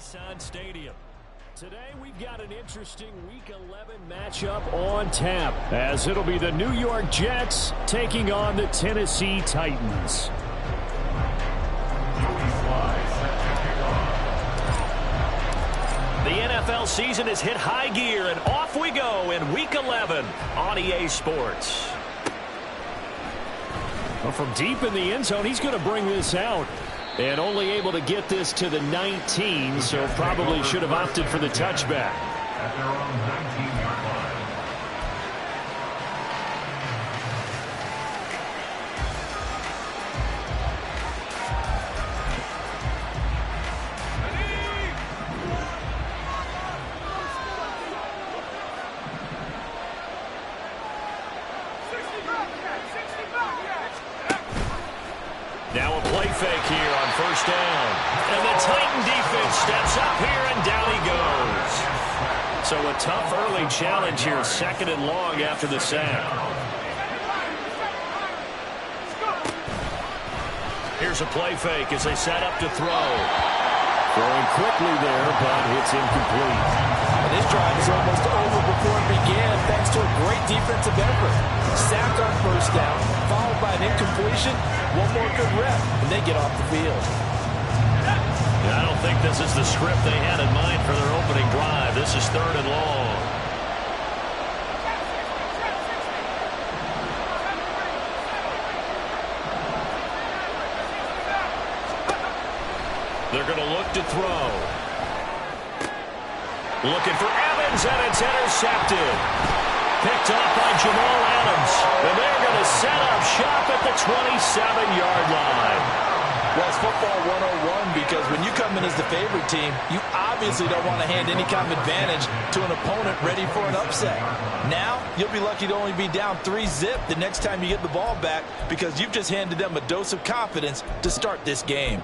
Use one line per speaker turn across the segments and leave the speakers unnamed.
Nissan Stadium. Today we've got an interesting Week 11 matchup on tap, as it'll be the New York Jets taking on the Tennessee Titans. The NFL season has hit high gear, and off we go in Week 11 on EA Sports. Well, from deep in the end zone, he's going to bring this out. And only able to get this to the 19, so probably should have opted for the touchback.
At their own 19-yard line.
Now a play fake here on first down. And the Titan defense steps up here, and down he goes. So a tough early challenge here, second and long after the sack. Here's a play fake as they set up to throw. Throwing quickly there, but it's incomplete.
And this drive is almost over before it began, thanks to a great defensive effort. Sacked on first down, followed by an incompletion. One more good rep, and they get off the field.
I don't think this is the script they had in mind for their opening drive. This is third and long. They're going to look to throw. Looking for Evans, and it's intercepted. Picked off by Jamal Adams. And they're going to set up shop at the 27-yard line.
Well, it's football 101 because when you come in as the favorite team, you obviously don't want to hand any kind of advantage to an opponent ready for an upset. Now, you'll be lucky to only be down 3-zip the next time you get the ball back because you've just handed them a dose of confidence to start this game.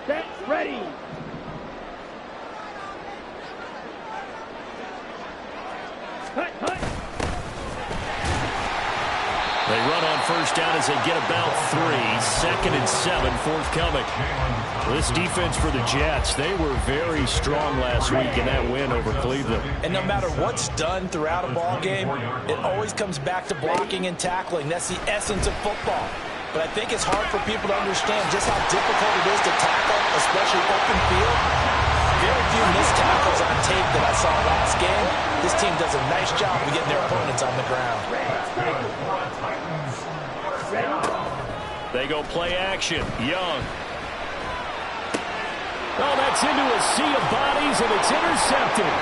That's ready.
They run on first down as they get about 3. 2nd and 7 forthcoming. This defense for the Jets, they were very strong last week in that win over Cleveland.
And no matter what's done throughout a ball game, it always comes back to blocking and tackling. That's the essence of football. But I think it's hard for people to understand just how difficult it is to tackle, especially open field. Very few missed tackles on tape that I saw last game. This team does a nice job of getting their opponents on the ground.
They go play action. Young. Oh, that's into a sea of bodies, and it's intercepted.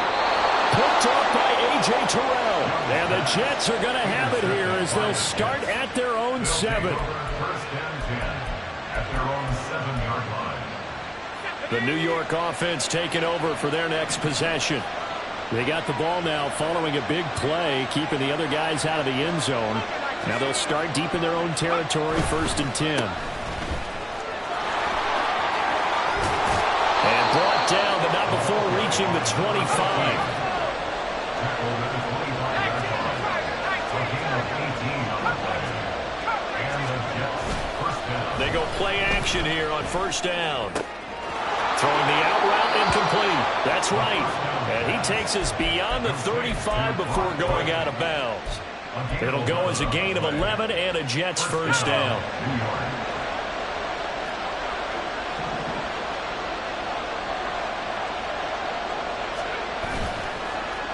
Picked off by A.J. Terrell. And the Jets are going to have it here as they'll start at their own 7.
First and 10 at their own 7-yard line.
The New York offense taking over for their next possession. They got the ball now following a big play, keeping the other guys out of the end zone. Now they'll start deep in their own territory, 1st and 10. And brought down, but not before reaching the 25. They go play action here on first down. Throwing the out route incomplete. That's right. And he takes us beyond the 35 before going out of bounds. It'll go as a gain of 11 and a Jets first down.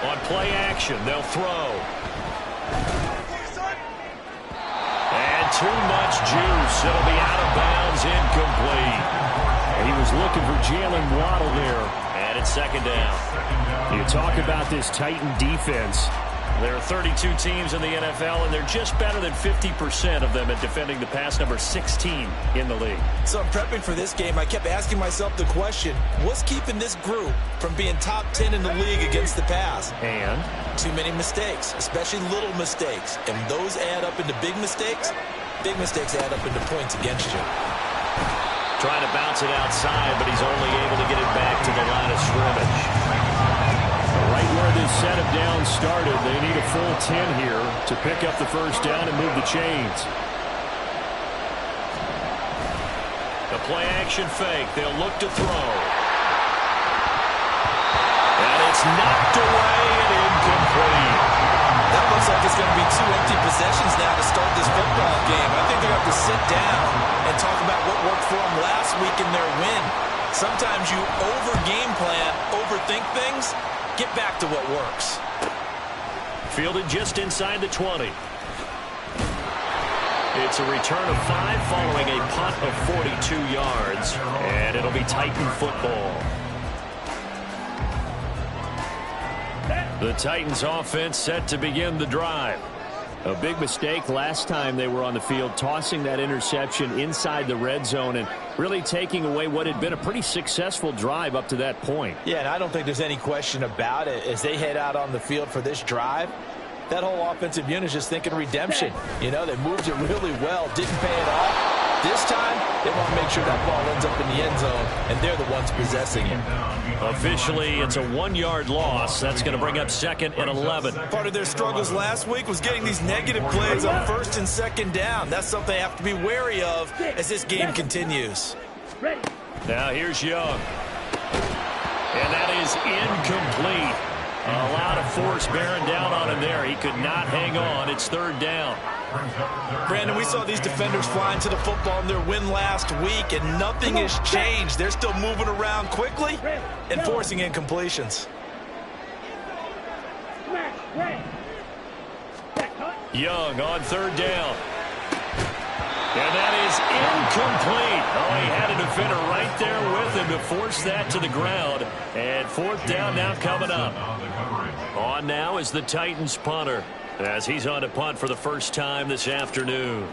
On play action, they'll throw. And too much juice. It'll be out of bounds, incomplete. He was looking for Jalen Waddle there. And it's 2nd down. You talk about this Titan defense. There are 32 teams in the NFL, and they're just better than 50% of them at defending the pass, number 16 in the league.
So in prepping for this game, I kept asking myself the question, what's keeping this group from being top 10 in the league against the pass?
And?
Too many mistakes, especially little mistakes. And those add up into big mistakes. Big mistakes add up into points against you.
Trying to bounce it outside, but he's only able to get it back to the line of scrimmage. Right where set of downs started. They need a full 10 here to pick up the first down and move the chains. The play-action fake. They'll look to throw. And it's knocked away and incomplete.
That looks like it's going to be 2 empty possessions now to start this football game. I think they're going to have to sit down and talk about what worked for them last week in their win. Sometimes you over-game plan, overthink things. Get back to what works.
Fielded just inside the 20. It's a return of 5 following a punt of 42 yards. And it'll be Titan football. The Titans offense set to begin the drive. A big mistake last time they were on the field, tossing that interception inside the red zone and really taking away what had been a pretty successful drive up to that point.
Yeah, and I don't think there's any question about it. As they head out on the field for this drive, that whole offensive unit is just thinking redemption. You know, they moved it really well, didn't pay it off. This time, they want to make sure that ball ends up in the end zone, and they're the ones possessing it.
Officially, it's a 1-yard loss. That's going to bring up 2nd and 11.
Part of their struggles last week was getting these negative plays on 1st and 2nd down. That's something they have to be wary of as this game continues.
Now here's Young. And that is incomplete. A lot of force bearing down on him there. He could not hang on. It's 3rd down.
Brandon, we saw these defenders flying to the football in their win last week, and nothing has changed. They're still moving around quickly and forcing incompletions.
Young on 3rd down. And that is incomplete. Oh, he had a defender right there with him to force that to the ground. And 4th down now coming up. On now is the Titans punter, as he's on to punt for the first time this afternoon.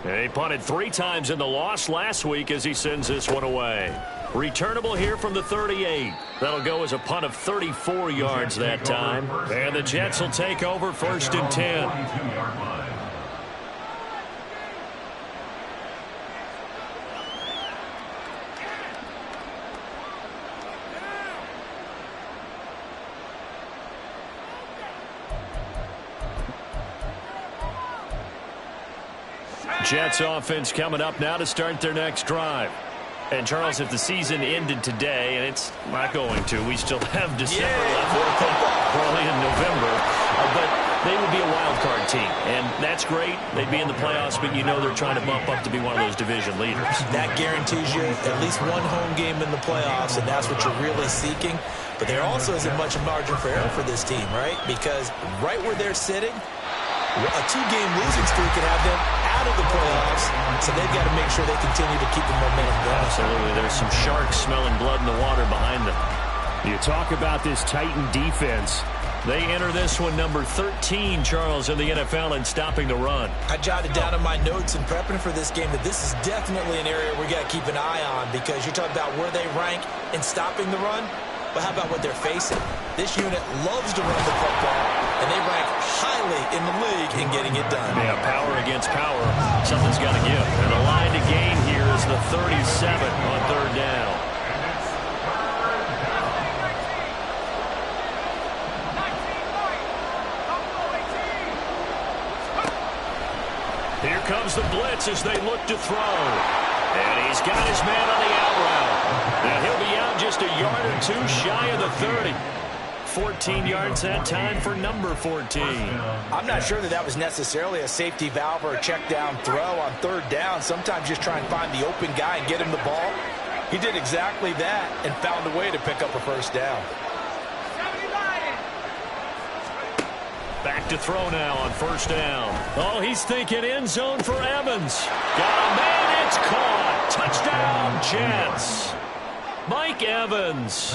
And he punted 3 times in the loss last week as he sends this one away. Returnable here from the 38. That'll go as a punt of 34 yards that time. And the Jets will take over 1st and 10. Jets offense coming up now to start their next drive. And, Charles, if the season ended today, and it's not going to, we still have December left, probably in November, but they would be a wild card team. And that's great. They'd be in the playoffs, but you know they're trying to bump up to be one of those division leaders.
That guarantees you at least one home game in the playoffs, and that's what you're really seeking. But there also isn't much margin for error for this team, right? Because right where they're sitting, a 2-game losing streak could have them out of the playoffs, so they've got to make sure they continue to keep the momentum going.
Absolutely. There's some sharks smelling blood in the water behind them. You talk about this Titan defense. They enter this one number 13, Charles, in the NFL in stopping the run.
I jotted down in my notes in prepping for this game that this is definitely an area we got to keep an eye on, because you're talking about where they rank in stopping the run. But how about what they're facing? This unit loves to run the football, and they rank highly in the league in getting it done.
Yeah, power against power. Something's got to give. And the line to gain here is the 37 on 3rd down. Here comes the blitz as they look to throw. And he's got his man on the out route. And he'll be out just a yard or 2 shy of the 30. 14 yards that time for number 14.
I'm not sure that was necessarily a safety valve or a check down throw on 3rd down. Sometimes just try and find the open guy and get him the ball. He did exactly that and found a way to pick up a 1st down.
Back to throw now on 1st down. Oh, he's thinking end zone for Evans. Got a man, it's caught. Touchdown, Jets. Mike Evans,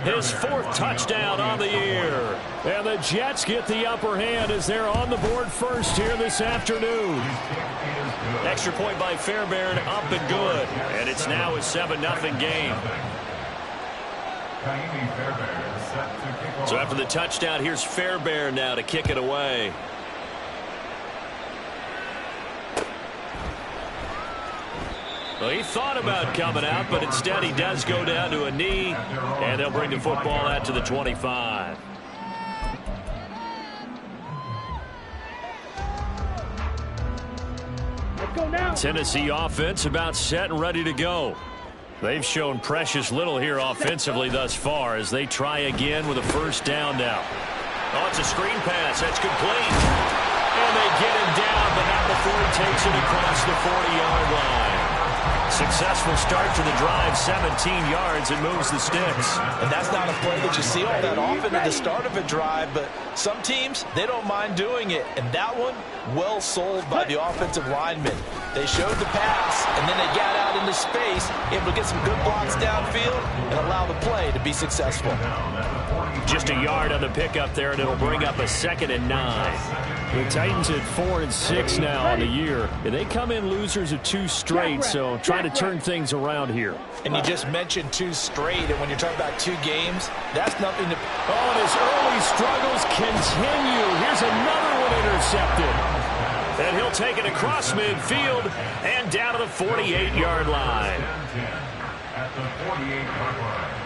his 4th touchdown on the year. And the Jets get the upper hand as they're on the board first here this afternoon. Extra point by Fairbairn, up and good. And it's now a 7-0 game. So after the touchdown, here's Fairbairn now to kick it away. Well, he thought about coming out, but instead he does go down to a knee, and they'll bring the football out to the 25.
Let's go now.
Tennessee offense about set and ready to go. They've shown precious little here offensively thus far as they try again with a first down now. Oh, it's a screen pass. That's complete. And they get him down, but not before he takes it across the 40-yard line. Successful start to the drive, 17 yards, and moves the sticks.
And that's not a play that you see all that often at the start of a drive, but some teams, they don't mind doing it. And that one, well sold by the offensive linemen. They showed the pass, and then they got out into space, able to get some good blocks downfield and allow the play to be successful.
Just a yard on the pickup there, and it'll bring up a 2nd and 9. The Titans at 4-6 now on the year, and they come in losers of 2 straight, so trying to turn things around here.
And you just mentioned 2 straight, and when you're talking about 2 games, that's nothing to...
Oh, and his early struggles continue. Here's another one intercepted. And he'll take it across midfield and down to the 48-yard line.
At the 48-yard line.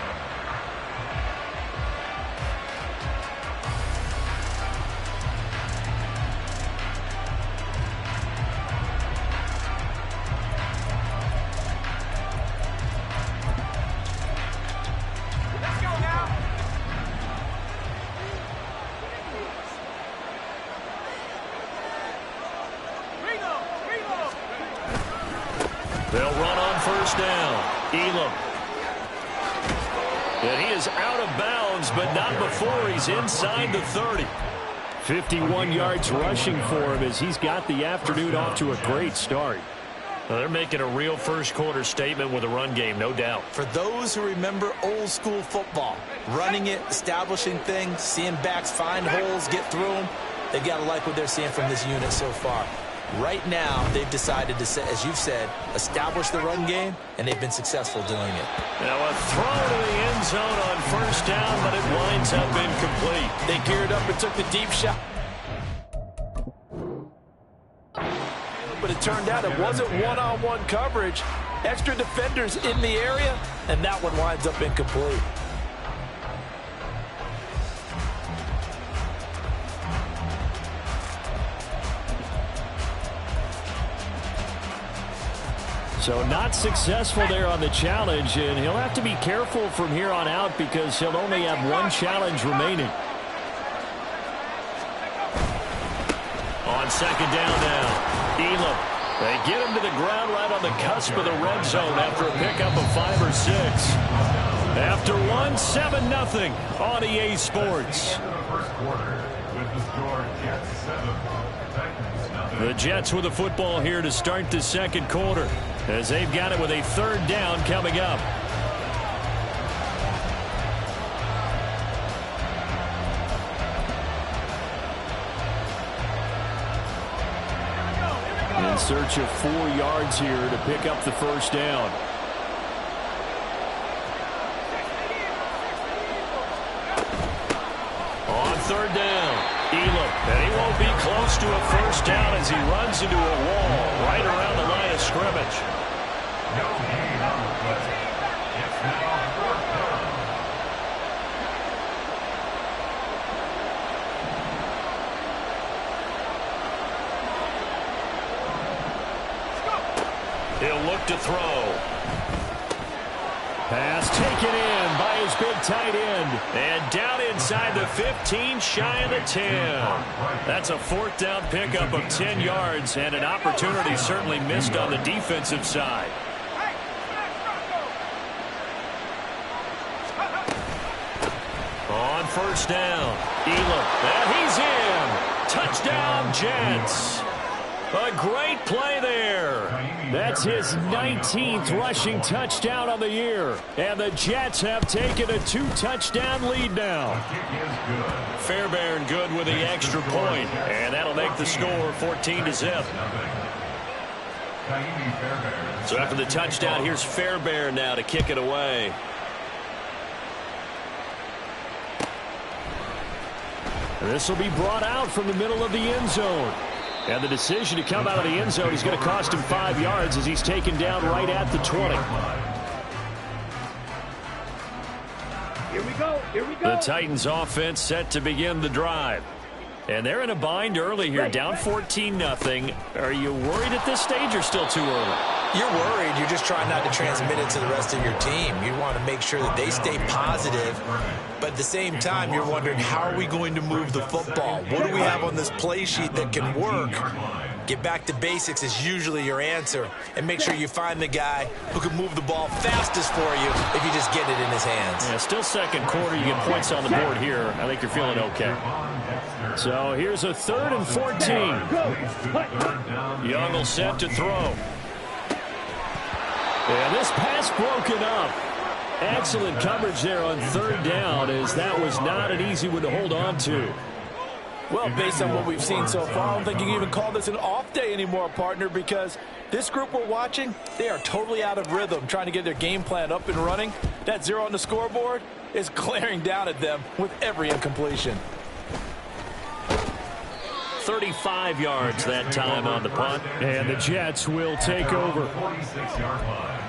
They'll run on first down. Elam. And he is out of bounds, but not before he's inside the 30. 51 yards rushing for him as he's got the afternoon off to a great start. Well, they're making a real first-quarter statement with a run game, no doubt.
For those who remember old-school football, running it, establishing things, seeing backs find holes, get through them, they've got to like what they're seeing from this unit so far. Right now, they've decided to, as you've said, establish the run game, and they've been successful doing it.
Now a throw to the end zone on first down, but it winds up incomplete.
They geared up and took the deep shot. But it turned out it wasn't one-on-one coverage. Extra defenders in the area, and that one winds up incomplete.
So not successful there on the challenge, and he'll have to be careful from here on out because he'll only have 1 challenge remaining. On second down now, Elam. They get him to the ground right on the cusp of the red zone after a pickup of 5 or 6. After 1, 7-0 on EA Sports. The Jets with the football here to start the second quarter, as they've got it with a 3rd down coming up. In search of 4 yards here to pick up the first down. On 3rd down, Elam, and he won't be close to a first down as he runs into a wall right around the line of scrimmage.
No gain on the play. It's now 4th down.
He'll look to throw. Pass taken in by his big tight end. And down inside the 15, shy of the 10. That's a 4th down pickup of 10 yards and an opportunity certainly missed on the defensive side. On first down, Elam. And he's in. Touchdown, Jets. A great play there. That's his 19th rushing touchdown on the year. And the Jets have taken a 2-touchdown lead now. Fairbairn good with the extra point. And that'll make the score 14-0. So after the touchdown, here's Fairbairn now to kick it away. This will be brought out from the middle of the end zone. And the decision to come out of the end zone is going to cost him 5 yards as he's taken down right at the 20.
Here we go. Here we go.
The Titans offense set to begin the drive. And they're in a bind early here, down 14-0. Are you worried at this stage or still too early?
You're worried. You're just trying not to transmit it to the rest of your team. You want to make sure that they stay positive. But at the same time, you're wondering, how are we going to move the football? What do we have on this play sheet that can work? Get back to basics is usually your answer. And make sure you find the guy who can move the ball fastest for you if you just get it in his hands.
Yeah, still second quarter. You get points on the board here. I think you're feeling okay. So here's a 3rd and 14. Young will set to throw. And this pass broken up. Excellent coverage there on 3rd down, as that was not an easy one to hold on to.
Well, based on what we've seen so far, I don't think you can even call this an off day anymore, partner, because this group we're watching, they are totally out of rhythm, trying to get their game plan up and running. That 0 on the scoreboard is glaring down at them with every incompletion.
35 yards that time on the punt. And the Jets will take over.
46-yard line.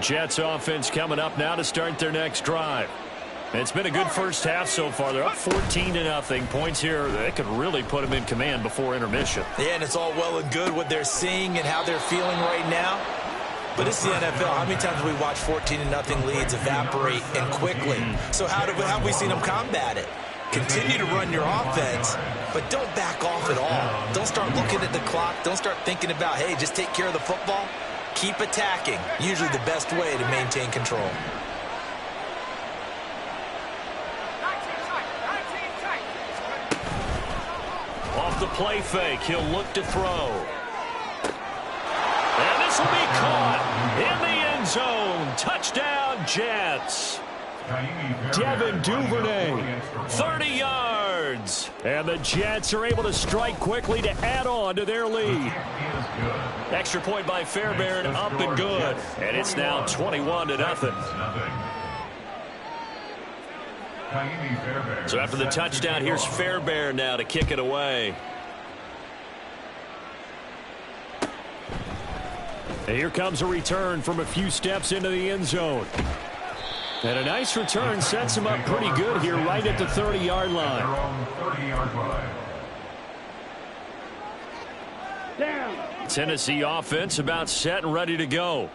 Jets offense coming up now to start their next drive. It's been a good first half so far. They're up 14-0. Points here, they could really put them in command before intermission.
Yeah, and it's all well and good what they're seeing and how they're feeling right now. But it's the NFL. How many times have we watched 14-0 leads evaporate and quickly? So how have we seen them combat it? Continue to run your offense, but don't back off at all. Don't start looking at the clock. Don't start thinking about, hey, just take care of the football. Keep attacking. Usually the best way to maintain control.
Off the play fake, he'll look to throw. And this will be caught in the end zone. Touchdown, Jets. Devin Duvernay, 30 yards. And the Jets are able to strike quickly to add on to their lead. Extra point by Fairbairn, up and good. And it's now 21-0. So after the touchdown, here's Fairbairn now to kick it away. And here comes a return from a few steps into the end zone. And a nice return sets him up pretty good here right at the 30-yard line.
Down.
Tennessee offense about set and ready to go.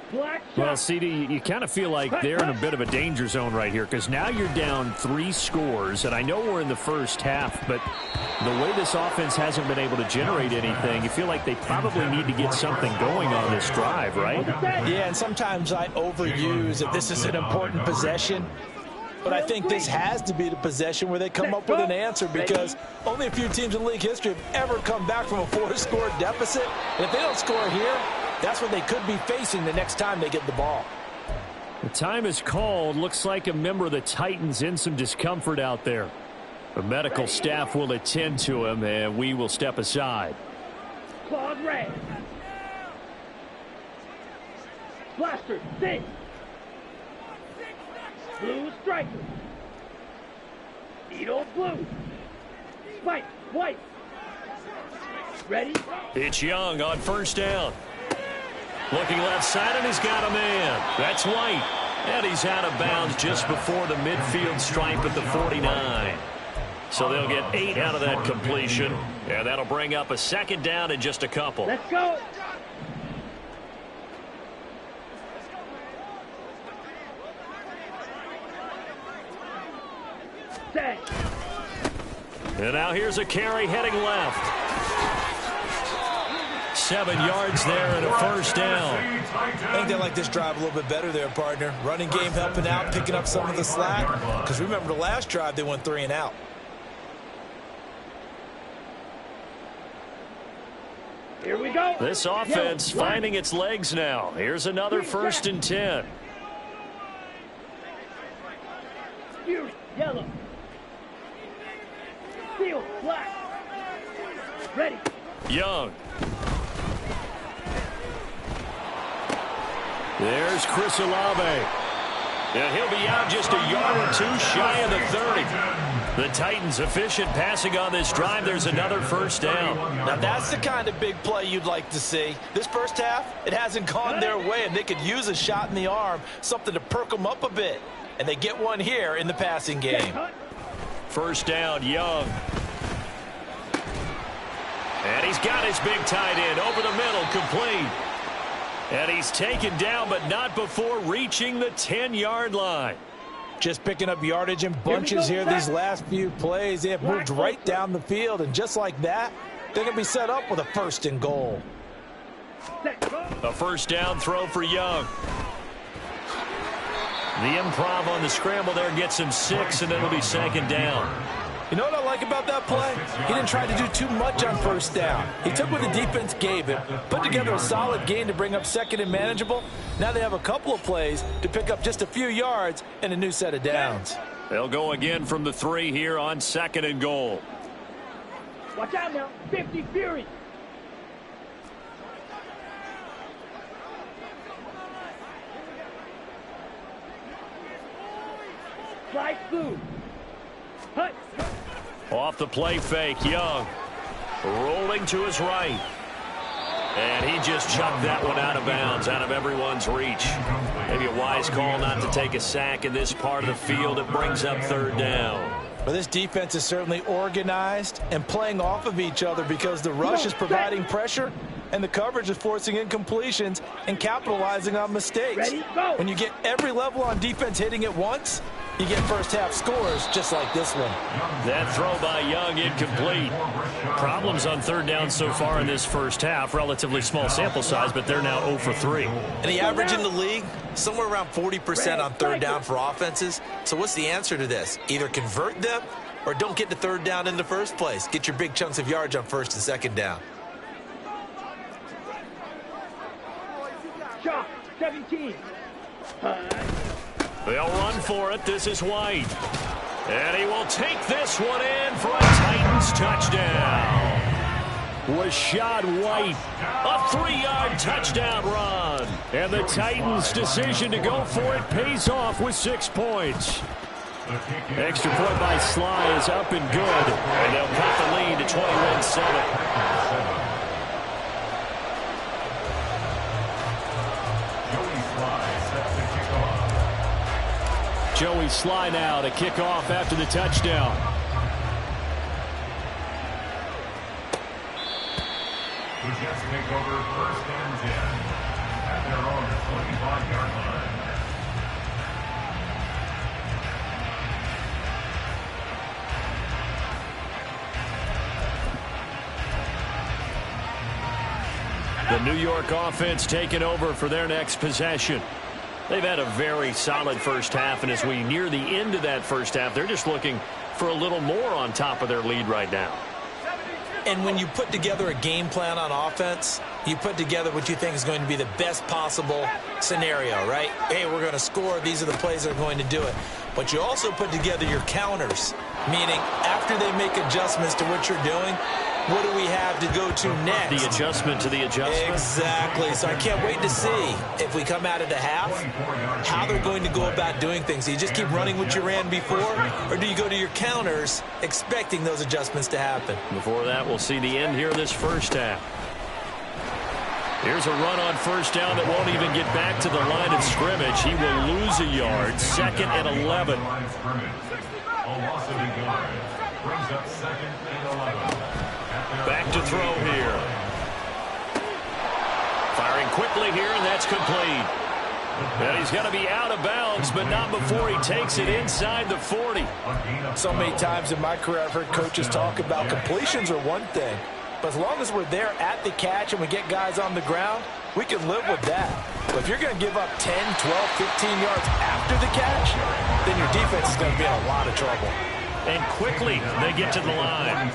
Well, CD, you kind of feel like they're in a bit of a danger zone right here because now you're down 3 scores, and I know we're in the first half, but the way this offense hasn't been able to generate anything, you feel like they probably need to get something going on this drive, right?
Yeah, and sometimes I overuse that this is an important possession. But I think this has to be the possession where they come up with an answer because only a few teams in league history have ever come back from a 4-score deficit. And if they don't score here, that's what they could be facing the next time they get the ball.
The time is called. Looks like a member of the Titans in some discomfort out there. The medical staff will attend to him, and we will step aside.
Claws red. Blaster, six. Blue striker. Needle blue. Spike white. Ready?
It's Young on first down. Looking left side, and he's got a man. That's White. And he's out of bounds just before the midfield stripe at the 49. So they'll get 8 out of that completion. And that'll bring up a second down in just a couple.
Let's go. Set.
And now here's a carry heading left. 7 yards there and a first down.
I think they like this drive a little bit better there, partner. Running game helping out, picking up some of the slack. Because remember the last drive, they went 3 and out.
Here we go.
This offense
Yellow,
finding its legs now. Here's another first and 10.
Excuse, yellow. Steel, black. Ready.
Young. There's Chris Olave. And he'll be out just a yard or two shy of the 30. The Titans efficient passing on this drive. There's another first down.
Now that's the kind of big play you'd like to see. This first half, it hasn't gone their way, and they could use a shot in the arm, something to perk them up a bit. And they get one here in the passing game.
First down, Young. And he's got his big tight end over the middle, complete. And he's taken down, but not before reaching the 10-yard line.
Just picking up yardage in bunches here these last few plays. They have moved right down the field, and just like that, they're going to be set up with a 1st and goal.
A first down throw for Young. The improv on the scramble there gets him 6, and it'll be 2nd down.
You know what I like about that play? He didn't try to do too much on first down. He took what the defense gave him, put together a solid gain to bring up 2nd and manageable. Now they have a couple of plays to pick up just a few yards and a new set of downs.
They'll go again from the 3 here on 2nd and goal.
Watch out now. 50 Fury. Slide through. Hut.
Off the play fake, Young. Rolling to his right. And he just chucked that one out of bounds, out of everyone's reach. Maybe a wise call not to take a sack in this part of the field. It brings up 3rd down.
Well, this defense is certainly organized and playing off of each other because the rush is providing pressure and the coverage is forcing incompletions and capitalizing on mistakes.
Ready, go.
When you get every level on defense hitting at once, you get first half scores just like this one.
That throw by Young incomplete. Problems on 3rd down so far in this first half. Relatively small sample size, but they're now 0 for 3.
And the average in the league, somewhere around 40% on 3rd down for offenses. So what's the answer to this? Either convert them or don't get to 3rd down in the first place. Get your big chunks of yards on 1st and 2nd down.
Shot. 17.
They'll run for it. This is White. And he will take this one in for a Titans touchdown. Rashad White, a 3-yard touchdown run. And the Titans' decision to go for it pays off with 6 points. Extra point by Sly is up and good. And they'll cut the lead to 21-7. Joey Sly now to kick off after the touchdown.
The Jets take over 1st and 10 at their own 25-yard line.
The New York offense taking over for their next possession. They've had a very solid first half, and as we near the end of that first half, they're just looking for a little more on top of their lead right now.
And when you put together a game plan on offense, you put together what you think is going to be the best possible scenario, right? Hey, we're going to score. These are the plays that are going to do it. But you also put together your counters, meaning after they make adjustments to what you're doing, what do we have to go to next?
The adjustment to the adjustment.
Exactly. So I can't wait to see if we come out of the half, how they're going to go about doing things. Do you just keep running what you ran before, or do you go to your counters expecting those adjustments to happen?
Before that, we'll see the end here of this first half. Here's a run on first down that won't even get back to the line of scrimmage. He will lose a yard. 2nd and 11.
A loss of a yard brings up 2nd and 11.
Back to throw here. Firing quickly here, and that's complete. And he's going to be out of bounds, but not before he takes it inside the 40.
So many times in my career I've heard coaches talk about completions are one thing, but as long as we're there at the catch and we get guys on the ground, we can live with that. But if you're going to give up 10, 12, 15 yards after the catch, then your defense is going to be in a lot of trouble.
And quickly they get to the line.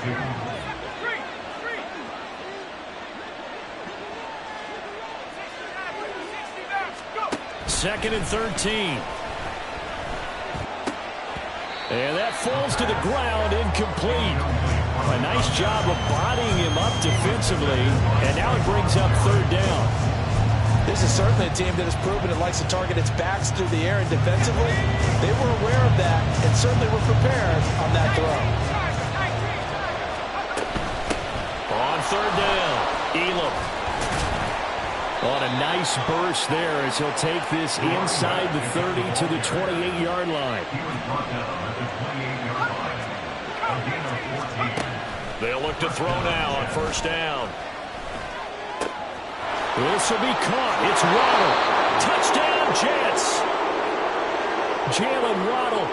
2nd and 13. And that falls to the ground, incomplete. A nice job of bodying him up defensively, and now it brings up 3rd down.
This is certainly a team that has proven it likes to target its backs through the air, and defensively, they were aware of that and certainly were prepared on that throw.
On third down, Elam. On a nice burst there as he'll take this inside the 30 to the 28-yard line.
He was brought down at the 28-yard line. A gain of 14.
They'll look to throw now on first down. This will be caught. It's Waddle. Touchdown, Jets. Jalen Waddle,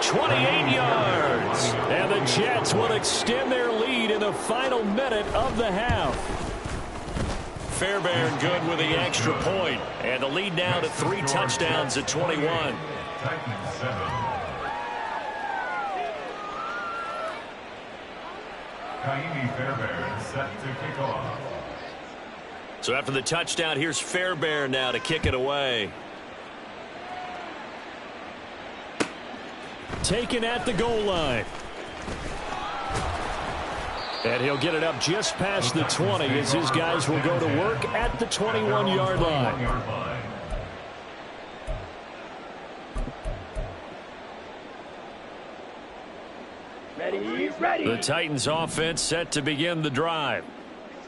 28 yards. And the Jets will extend their lead in the final minute of the half. Fairbairn good with the extra point. And the lead now to 3 touchdowns at 21.
Titans 7. Kaimi Fairbairn set to kick off.
So after the touchdown, here's Fairbairn now to kick it away. Taken at the goal line. And he'll get it up just past the 20 as his guys will go to work at the 21-yard line.
Ready.
The Titans offense set to begin the drive.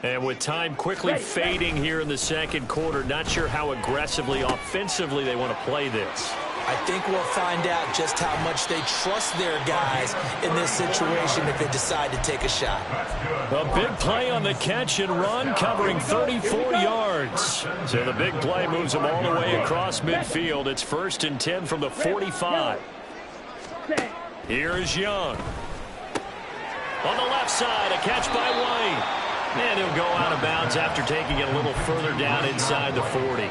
And with time quickly fading here in the second quarter, not sure how aggressively offensively they want to play this.
I think we'll find out just how much they trust their guys in this situation if they decide to take a shot.
A big play on the catch and run, covering 34 yards. So the big play moves them all the way across midfield. It's 1st and 10 from the 45. Here is Young. On the left side, a catch by White. And he'll go out of bounds after taking it a little further down inside the 40.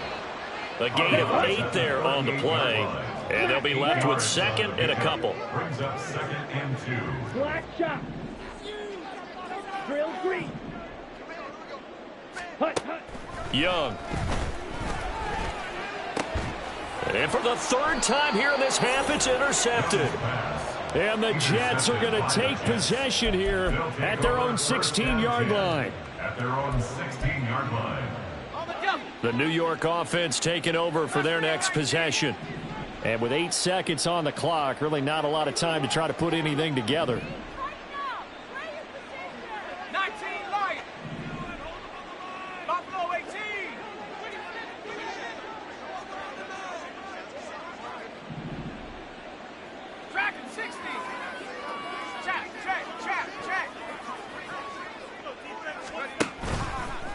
A gain of 8 there on the play. And they'll be left with 2nd and a couple.
Brings up 2nd and 2.
Black shot. Drill green. Hut.
Young. And for the 3rd time here in this half, it's intercepted. And the Jets are going to take possession here at their own 16-yard line.
At their own 16-yard line.
The New York offense taking over for their next possession. And with 8 seconds on the clock, really not a lot of time to try to put anything together.
19 light. Buffalo 18. Tracking 60. Check.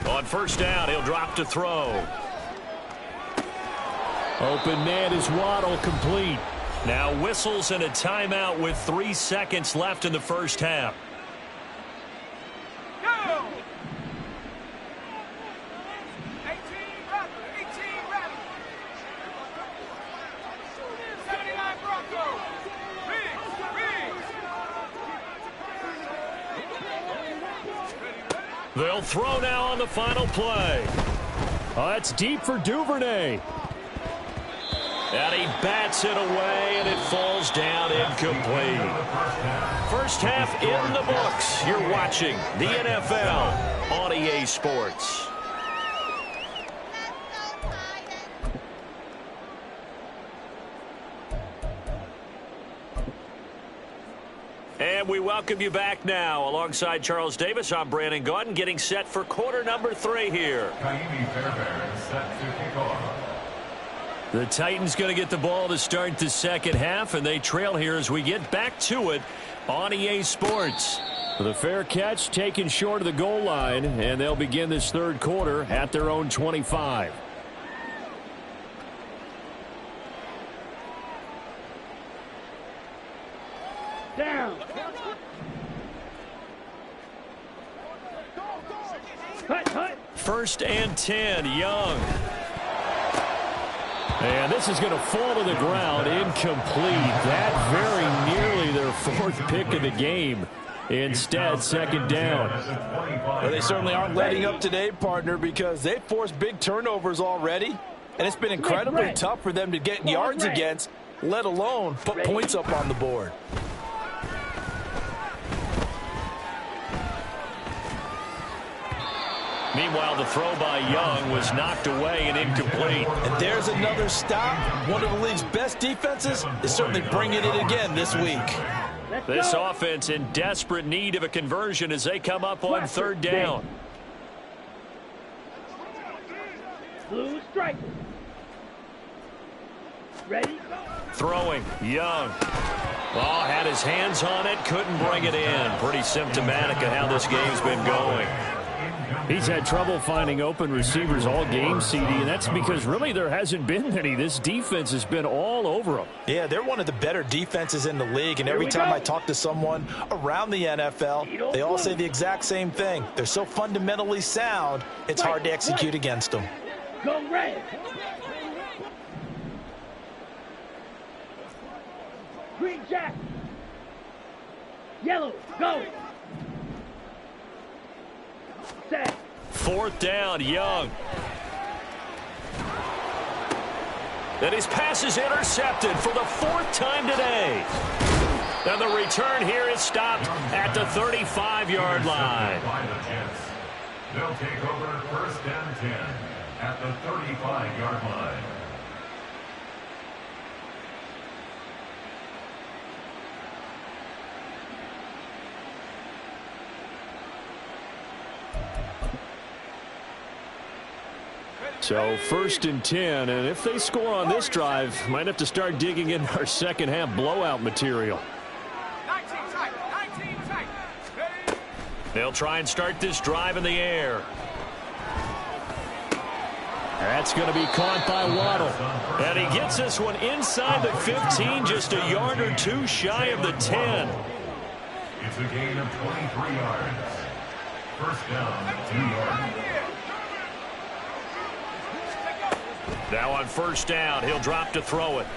On first down, he'll drop to throw. Open man is Waddle, complete. Now whistles and a timeout with 3 seconds left in the first half.
Go. 18 ready. 79 Broncos. Big.
They'll throw now on the final play. That's deep for Duvernay. And he bats it away, and it falls down incomplete. First half in the books. You're watching the NFL on EA Sports. And we welcome you back now. Alongside Charles Davis, I'm Brandon Gaudin, getting set for quarter number 3 here.
Kaimi Fairbairn set to kick off.
The Titans going to get the ball to start the second half, and they trail here as we get back to it on EA Sports. The fair catch taken short of the goal line, and they'll begin this third quarter at their own 25.
Down. Hut.
1st and 10, Young. And this is going to fall to the ground, incomplete. That very nearly their 4th pick of the game. Instead, 2nd down.
Well, they certainly aren't letting up today, partner, because they've forced big turnovers already. And it's been incredibly tough for them to get yards against, let alone put points up on the board.
Meanwhile, the throw by Young was knocked away and incomplete.
And there's another stop. One of the league's best defenses is certainly bringing it again this week.
This offense in desperate need of a conversion as they come up on third down.
Blue strike. Ready?
Throwing, Young. Oh, had his hands on it, couldn't bring it in. Pretty symptomatic of how this game's been going.
He's had trouble finding open receivers all game, CD, and that's because really there hasn't been any. This defense has been all over him.
Yeah, they're one of the better defenses in the league, and every time I talk to someone around the NFL, they all say the exact same thing. They're so fundamentally sound, it's hard to execute against them.
Go red. Green jack. Yellow, go. Set.
Fourth down, Young. And his pass is intercepted for the fourth time today. And the return here is stopped at the 35-yard line.
They'll take over first and 10 at the 35-yard line.
So first and 10, and if they score on this drive, might have to start digging in our second half blowout material.
19 tight. 19 tight. Ready?
They'll try and start this drive in the air. That's going to be caught by Waddle. And he gets this one inside the 15, just a yard or two shy of the 10.
It's a gain of 23 yards. First down, 2 yards.
Now on first down, he'll drop to throw it.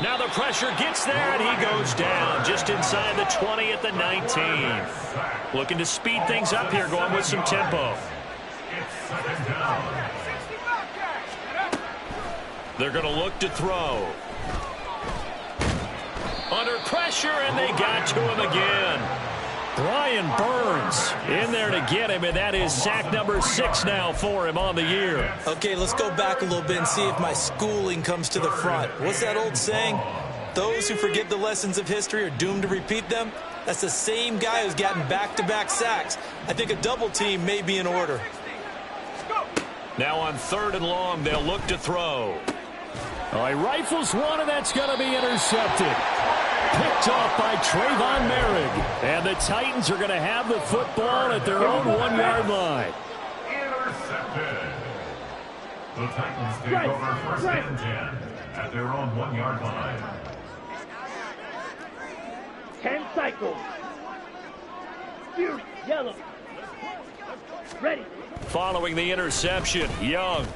Now the pressure gets there, and he goes down just inside the 20 at the 19. Looking to speed things up here, going with some tempo. They're going to look to throw. Under pressure, and they got to him again. Brian Burns in there to get him, and that is sack number 6 now for him on the year.
Okay, let's go back a little bit and see if my schooling comes to the front. What's that old saying? Those who forget the lessons of history are doomed to repeat them. That's the same guy who's gotten back-to-back sacks. I think a double team may be in order.
Now on third and long, they'll look to throw.
Oh, he rifles one, and that's going to be intercepted. Picked off by Trayvon Merrick. And the Titans are going to have the football at their own 1-yard line.
Intercepted. The Titans take over first and 10 at their own 1-yard line.
10 cycles. Fury, yellow. Ready.
Following the interception, Young.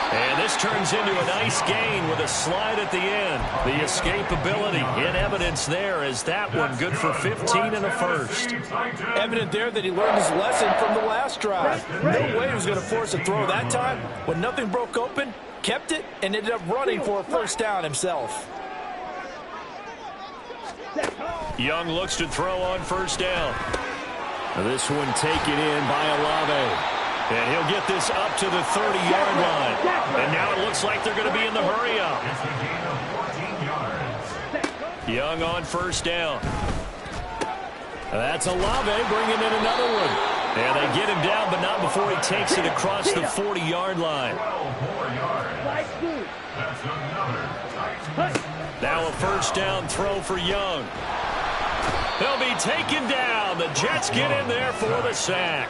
And this turns into a nice gain with a slide at the end. The escapability in evidence there as that one good for 15 and a first.
Evident there that he learned his lesson from the last drive. No way he was going to force a throw that time. When nothing broke open, kept it, and ended up running for a first down himself.
Young looks to throw on first down.
This one taken in by Olave.
And he'll get this up to the 30-yard line. And now it looks like they're going to be in the hurry-up. Young on first down.
That's Olave bringing in another one.
And they get him down, but not before he takes it across the 40-yard line. Now a first down throw for Young. He'll be taken down. The Jets get in there for the sack.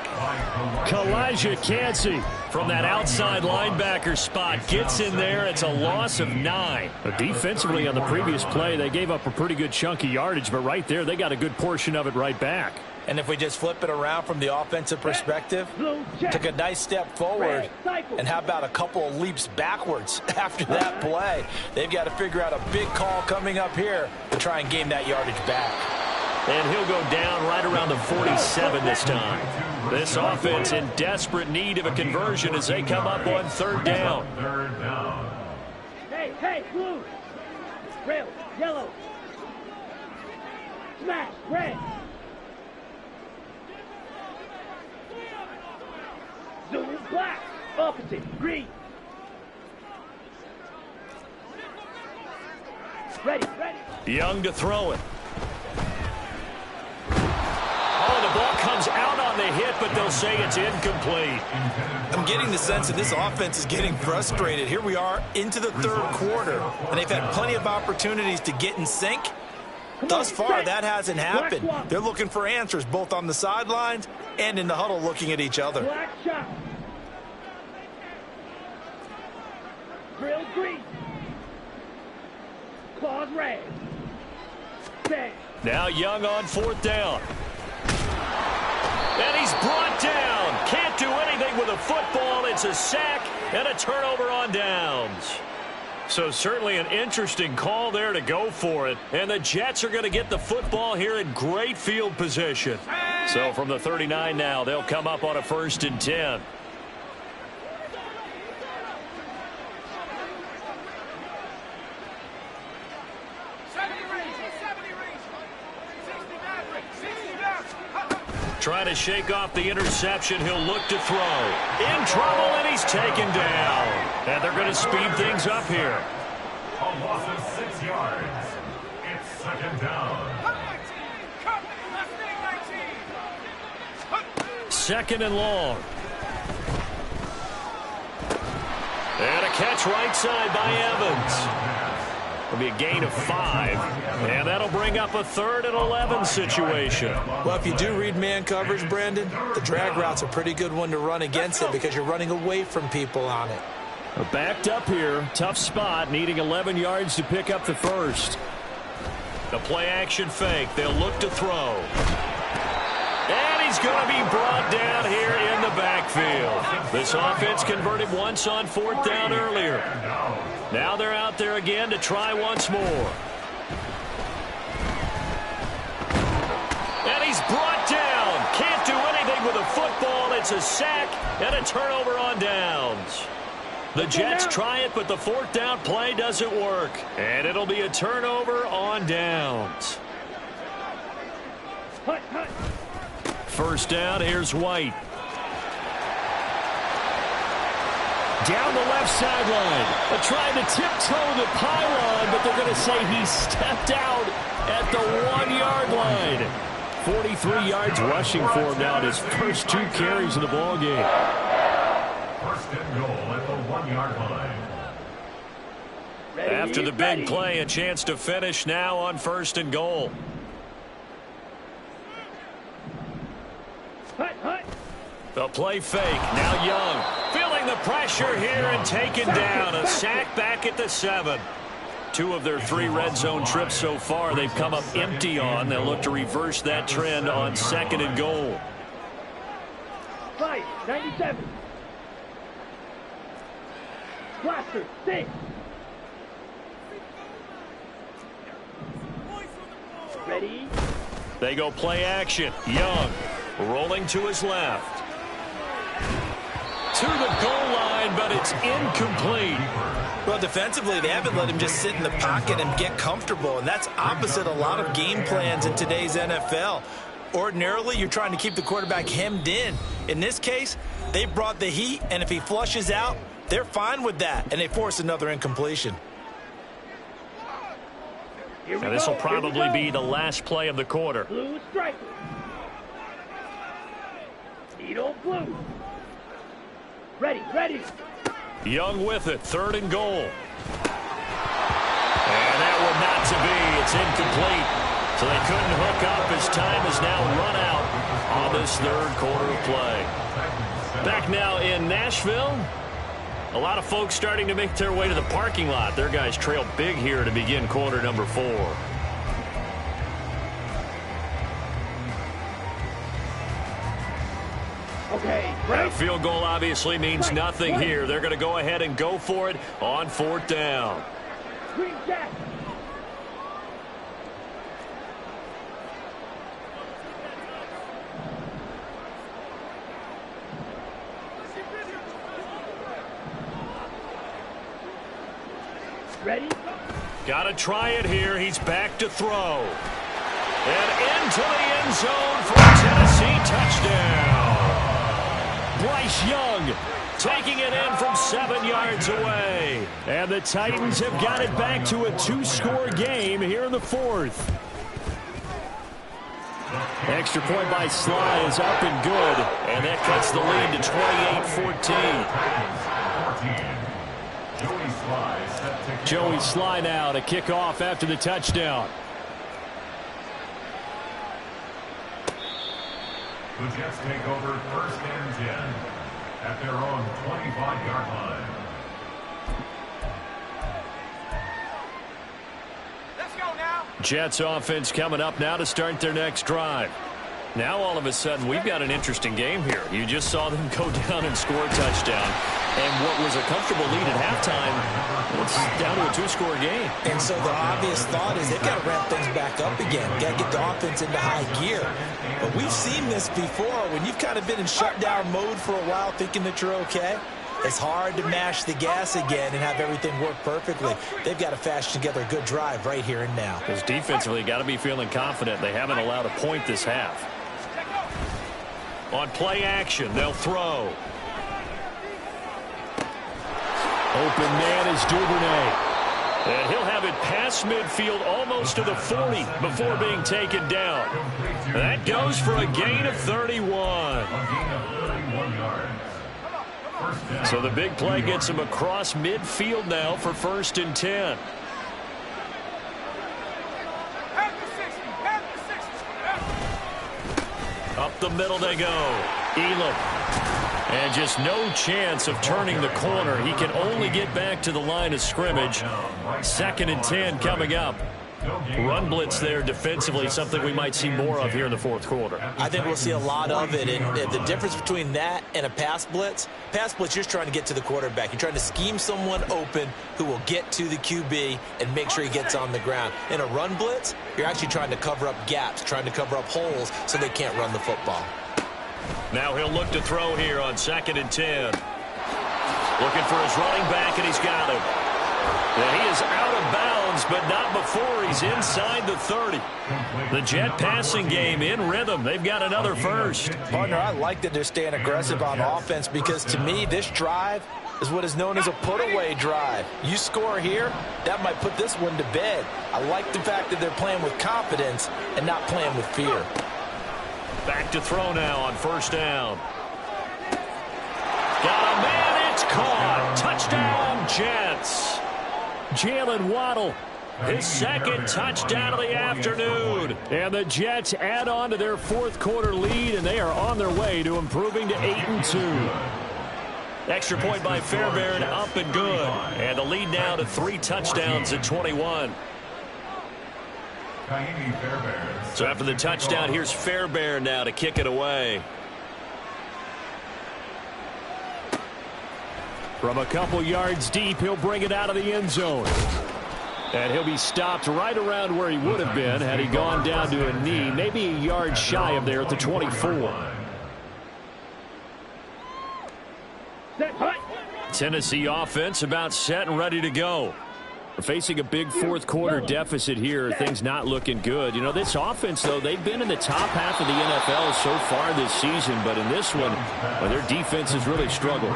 Kalijah Kancey
from that outside linebacker spot gets in there. It's a loss of 9.
But defensively on the previous play, they gave up a pretty good chunk of yardage, but right there they got a good portion of it right back.
And if we just flip it around from the offensive perspective, took a nice step forward, and how about a couple of leaps backwards after that play? They've got to figure out a big call coming up here to try and gain that yardage back.
And he'll go down right around the 47 this time. This offense in desperate need of a conversion as they come up on third down.
Hey, blue. Rail, yellow. Smash, red. Black. Opposite. Green. Ready.
Young to throw it. Oh, the ball comes out on the hit, but they'll say it's incomplete.
I'm getting the sense that this offense is getting frustrated. Here we are into the third quarter, and they've had plenty of opportunities to get in sync. Thus far, that hasn't happened. They're looking for answers both on the sidelines and in the huddle looking at each other.
Black shot. Drill green. Claws red. Set.
Now Young on fourth down. And he's brought down. Can't do anything with a football. It's a sack and a turnover on downs. So certainly an interesting call there to go for it. And the Jets are going to get the football here in great field position. So from the 39 now, they'll come up on a 1st and 10. Trying to shake off the interception. He'll look to throw. In trouble, and he's taken down. And they're going to speed things up here.
A loss of 6 yards. It's 2nd down.
2nd and long. And a catch right side by Evans. It'll be a gain of 5. And that'll bring up a 3rd and 11 situation.
Well, if you do read man coverage, Brandon, the drag route's a pretty good one to run against it because you're running away from people on it.
Backed up here. Tough spot. Needing 11 yards to pick up the first.
The play action fake. They'll look to throw. And he's going to be brought down here in the backfield. This offense converted once on 4th down earlier. Now they're out there again to try once more. And he's brought down. Can't do anything with a football. It's a sack and a turnover on downs. The Jets try it, but the 4th down play doesn't work. And it'll be a turnover on downs. 1st down, here's White.
Down the left sideline. Trying to tiptoe the pylon, but they're going to say he stepped out at the 1-yard line. 43 yards rushing for him now in his first 2 carries of the ball game.
1st and goal at the 1-yard line.
After the big play, a chance to finish now on 1st and goal. The play fake. Now Young feeling the pressure here and taken down. A sack back at the 7. 2 of their 3 red zone trips so far they've come up empty on. They'll look to reverse that trend on 2nd and goal.
97. Blaster 6. Ready.
They go play action. Young rolling to his left. To the goal line, but it's incomplete.
Well, defensively, they haven't let him just sit in the pocket and get comfortable, and that's opposite a lot of game plans in today's NFL. Ordinarily, you're trying to keep the quarterback hemmed in. In this case, they brought the heat, and if he flushes out, they're fine with that, and they force another incompletion.
And this will probably be the last play of the quarter.
Blue striker. Needle blue. Ready.
Young with it, 3rd and goal. And that one not to be. It's incomplete. So they couldn't hook up as time is now run out on this 3rd quarter of play. Back now in Nashville. A lot of folks starting to make their way to the parking lot. Their guys trail big here to begin quarter number 4.
Okay,
That field goal obviously means nothing here. They're going to go ahead and go for it on 4th down.
Green jack. Ready?
Got to try it here. He's back to throw. And into the end zone for a Tennessee touchdown.
Bryce Young
taking it in from 7 yards away.
And the Titans have got it back to a 2-score game here in the fourth. Extra point by Sly is up and good, and that cuts the lead to 28-14. Joey Sly now to kick off after the touchdown.
The Jets take over first and 10 at their own 25-yard line.
Let's go now.
Jets offense coming up now to start their next drive. Now all of a sudden we've got an interesting game here. You just saw them go down and score a touchdown. And what was a comfortable lead at halftime, it's down to a 2-score game.
And so the obvious thought is they've got to ramp things back up again. Got to get the offense into high gear. But we've seen this before when you've kind of been in shutdown mode for a while thinking that you're okay. It's hard to mash the gas again and have everything work perfectly. They've got to fashion together a good drive right here and now.
Because defensively, got to be feeling confident. They haven't allowed a point this half. On play action, they'll throw.
Open man is Duvernay.
And he'll have it past midfield almost to the 40 before being taken down. That goes for a gain of 31. So the big play gets him across midfield now for first and 10. Up the middle they go. Elam. And just no chance of turning the corner. He can only get back to the line of scrimmage. Second and 10 coming up. Run blitz there defensively, something we might see more of here in the fourth quarter.
I think we'll see a lot of it. And the difference between that and a pass blitz, you're just trying to get to the quarterback. You're trying to scheme someone open who will get to the QB and make sure he gets on the ground. In a run blitz, you're actually trying to cover up gaps, trying to cover up holes so they can't run the football.
Now he'll look to throw here on second and 10. Looking for his running back, and he's got him. And he is out of bounds, but not before he's inside the 30. The Jet passing game in rhythm. They've got another first.
Partner, I like that they're staying aggressive on offense because, to me, this drive is what is known as a put-away drive. You score here, that might put this one to bed. I like the fact that they're playing with confidence and not playing with fear.
Back to throw now on first down. Got a man, it's caught. Touchdown, Jets.
Jalen Waddle, his second touchdown of the afternoon. And the Jets add on to their fourth quarter lead, and they are on their way to improving to 8-2.
Extra point by Fairbairn, up and good. And the lead now to 3 touchdowns at 21. So after the touchdown, here's Fairbairn now to kick it away.
From a couple yards deep, he'll bring it out of the end zone. And he'll be stopped right around where he would have been had he gone down to a knee, maybe a yard shy of there at the 24. Tennessee offense about set and ready to go. We're facing a big fourth quarter deficit here. Things not looking good. You know, this offense, though, they've been in the top half of the NFL so far this season. But in this one, well, their defense has really struggled.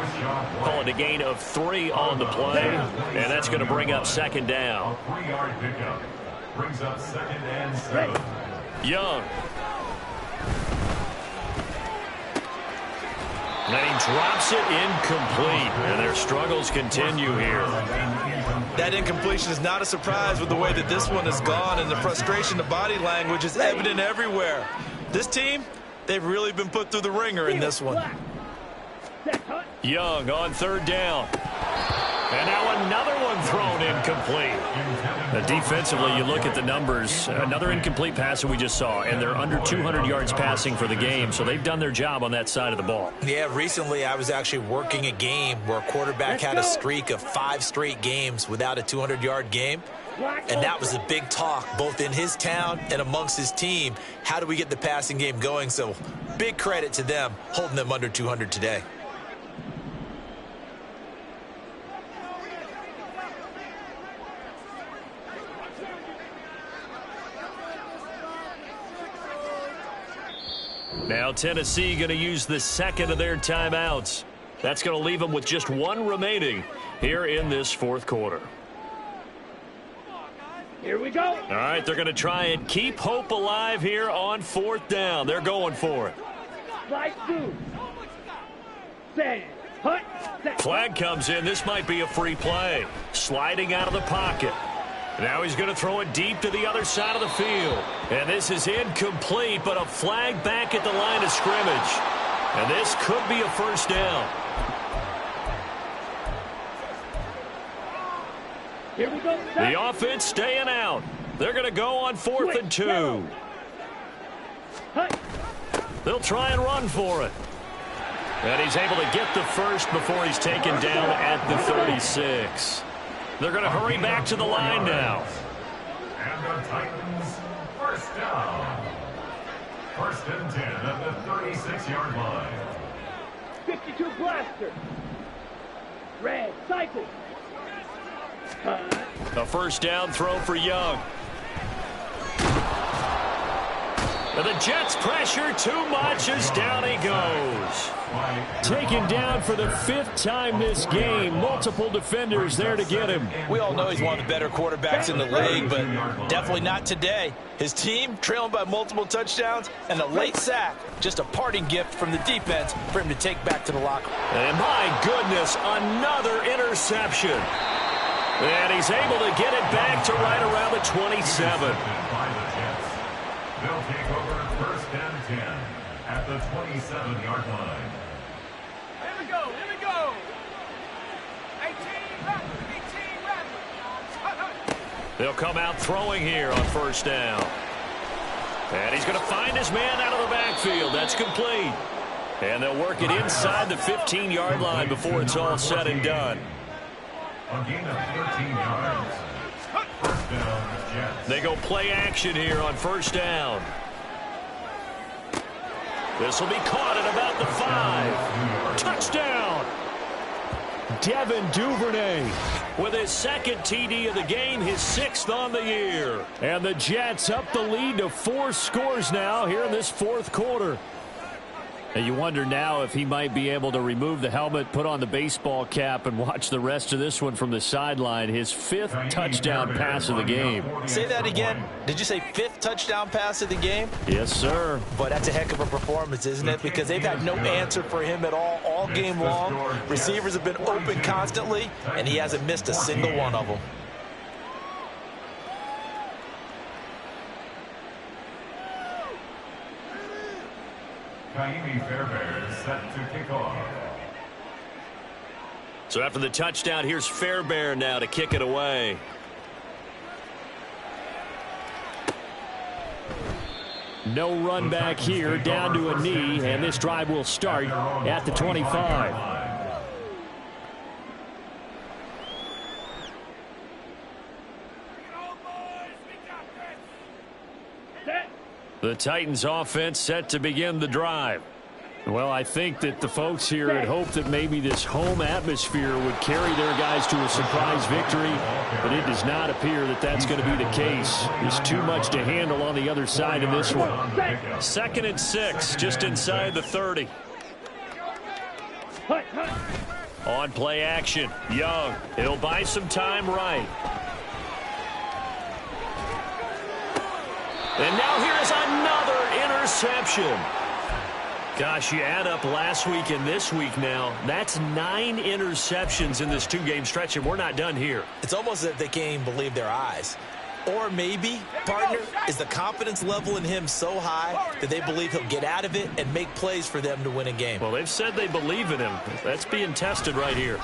Call it a gain of 3 on the play. And that's going to bring up second down.
3-yard pickup brings up second and 7.
Young. And he drops it incomplete. And their struggles continue here.
That incompletion is not a surprise with the way that this one has gone, and the frustration, the body language is evident everywhere. This team, they've really been put through the ringer in this one.
Young on third down. And now another one thrown incomplete. Defensively, you look at the numbers. Another incomplete pass that we just saw, and they're under 200 yards passing for the game, so they've done their job on that side of the ball.
Yeah, recently I was actually working a game where a quarterback had a streak of 5 straight games without a 200-yard game, and that was a big talk both in his town and amongst his team. How do we get the passing game going? So big credit to them holding them under 200 today.
Now Tennessee going to use the second of their timeouts. That's going to leave them with just one remaining here in this fourth quarter.
Here we go.
All right, they're going to try and keep hope alive here on fourth down. They're going for it.
Slide through. Set. Hut. Set.
Flag comes in. This might be a free play. Sliding out of the pocket. Now he's going to throw it deep to the other side of the field. And this is incomplete, but a flag back at the line of scrimmage. And this could be a first down.
Here we go. Set.
The offense staying out. They're going to go on 4th and 2.
Hut.
They'll try and run for it. And he's able to get the first before he's taken down at the 36. They're going to hurry back to the line now.
And the Titans, first down. 1st and 10 at the 36-yard line.
52 blaster. Red cycle.
A first down throw for Young. And the Jets pressure too much as down he goes.
Taken down for the 5th time this game. Multiple defenders there to get him.
We all know he's one of the better quarterbacks in the league, but definitely not today. His team trailing by multiple touchdowns and a late sack. Just a parting gift from the defense for him to take back to the locker room.
And my goodness, another interception. And he's able to get it back to right around the 27.
They'll take over 1st and 10 at the 27-yard line.
Here we go. Here we go. 18 Rattler.
They'll come out throwing here on first down. And he's going to find his man out of the backfield. That's complete. And they'll work it inside the 15-yard line before it's all said and done.
A gain of 13 yards. First down, Jets.
They go play action here on first down. This will be caught at about the 5. Touchdown!
Devin Duvernay
With his second TD of the game, his 6th on the year.
and the Jets up the lead to 4 scores now here in this fourth quarter. And you wonder now if he might be able to remove the helmet, put on the baseball cap, and watch the rest of this one from the sideline. His 5th touchdown pass of the game.
Say that again. Did you say 5th touchdown pass of the game?
Yes, sir.
But that's a heck of a performance, isn't it? Because they've had no answer for him at all game long. Receivers have been open constantly, and he hasn't missed a single one of them.
Kaimi Fairbairn set to kick off.
So after the touchdown, here's Fairbairn now to kick it away.
No run back here, down to a knee, and this drive will start at the 25.
The Titans offense set to begin the drive.
Well, I think that the folks here had hoped that maybe this home atmosphere would carry their guys to a surprise victory, but it does not appear that that's going to be the case. There's too much to handle on the other side in this one.
2nd and 6, just inside the 30. On play action, Young. He'll buy some time right. And now here's another interception. Gosh, you add up last week and this week now, that's 9 interceptions in this 2-game stretch, and we're not done here.
It's almost as if they can't even believe their eyes. Or maybe, partner, is the confidence level in him so high that they believe he'll get out of it and make plays for them to win a game.
Well, they've said they believe in him. That's being tested right here.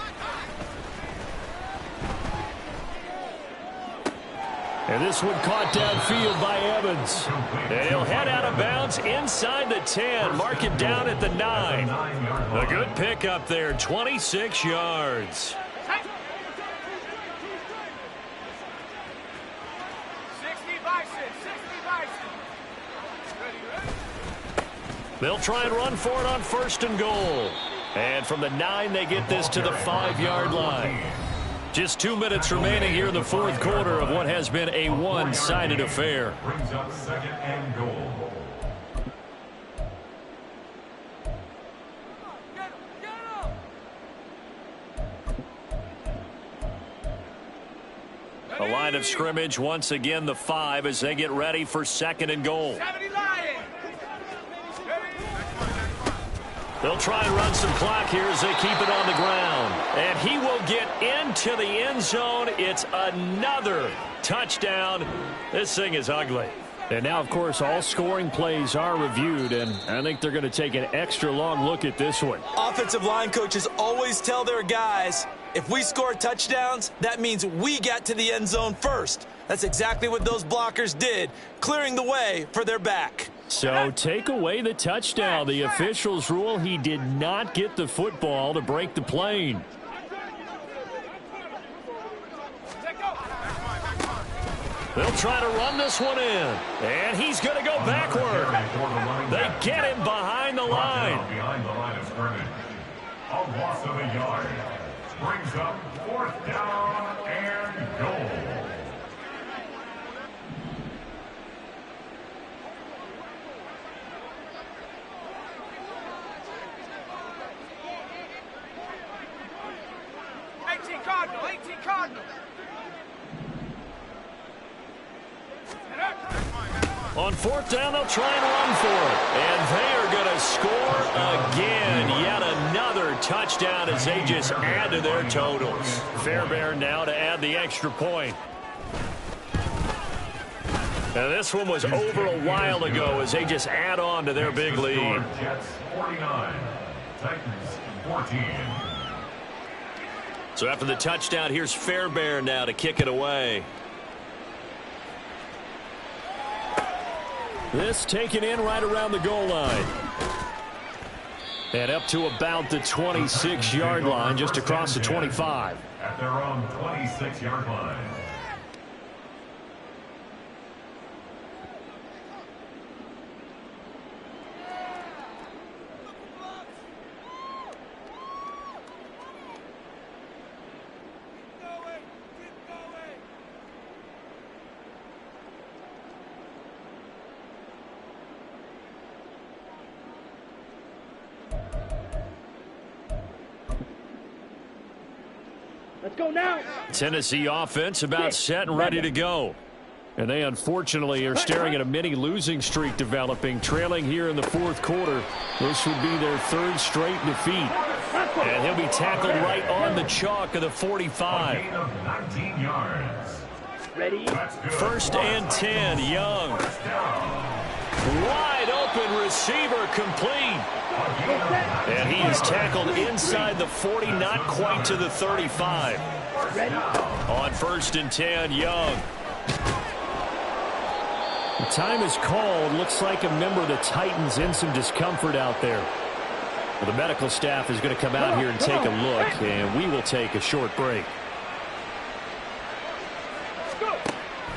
And this one caught downfield by Evans.
And he'll head out of bounds inside the 10. Mark him down at the 9. A good pickup there, 26 yards.
60 Bison.
They'll try and run for it on 1st and goal. And from the 9, they get this to the 5-yard line. Just 2 minutes remaining here in the fourth quarter of what has been a one-sided affair.
Brings up 2nd and goal.
The line of scrimmage, once again, the 5 as they get ready for 2nd and goal. They'll try and run some clock here as they keep it on the ground. And he will get into the end zone. It's another touchdown. This thing is ugly.
And now, of course, all scoring plays are reviewed, and I think they're going to take an extra long look at this one.
Offensive line coaches always tell their guys, if we score touchdowns, that means we got to the end zone first. That's exactly what those blockers did, clearing the way for their back.
So take away the touchdown. The officials rule he did not get the football to break the plane.
They'll try to run this one in. And he's going to go backward. They get him behind the line.
Behind the line of scrimmage. A loss of a yard. Brings up 4th down and goal.
Cardinal.
On 4th down, they'll try and run for it. And they are going to score again. Yet another touchdown as they just add to their totals. Fairbairn now to add the extra point. Now this one was over a while ago as they just add on to their big lead.
Jets 49, Titans 14.
So after the touchdown, here's Fairbairn now to kick it away.
This taken in right around the goal line. And up to about the 26-yard line, just across the 25.
At their own 26-yard line.
Let's go now.
Tennessee offense about set and ready to go.
And they unfortunately are staring at a mini losing streak developing, trailing here in the 4th quarter. This would be their 3rd straight defeat.
And he'll be tackled right on the chalk of the 45.
A gain of 19 yards.
Ready?
1st and 10, Young. Wide open receiver complete. And he is tackled inside the 40, not quite to the 35.
Ready?
On 1st and 10, Young.
The time is called. Looks like a member of the Titans in some discomfort out there. Well, the medical staff is going to come out here and take a look, and we will take a short break.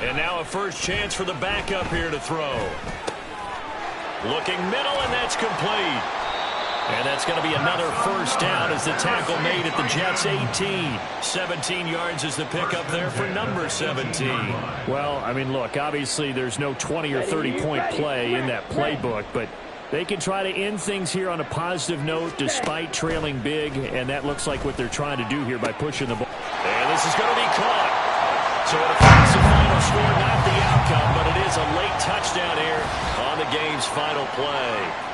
And now a first chance for the backup here to throw. Looking middle, and that's complete. And that's going to be another first down as the tackle made at the Jets' 18. 17 yards is the pickup there for number 17.
Well, I mean, look, obviously there's no 20 or 30-point play in that playbook, but they can try to end things here on a positive note despite trailing big, and that looks like what they're trying to do here by pushing the ball.
And this is going to be caught. So it affects the final score, not the outcome, but it is a late touchdown here on the game's final play.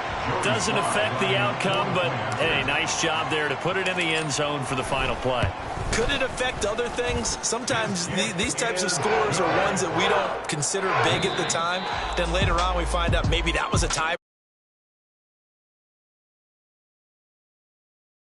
Doesn't affect the outcome, but, hey, nice job there to put it in the end zone for the final play.
Could it affect other things? Sometimes these types of scores are ones that we don't consider big at the time. Then later on we find out maybe that was a tie.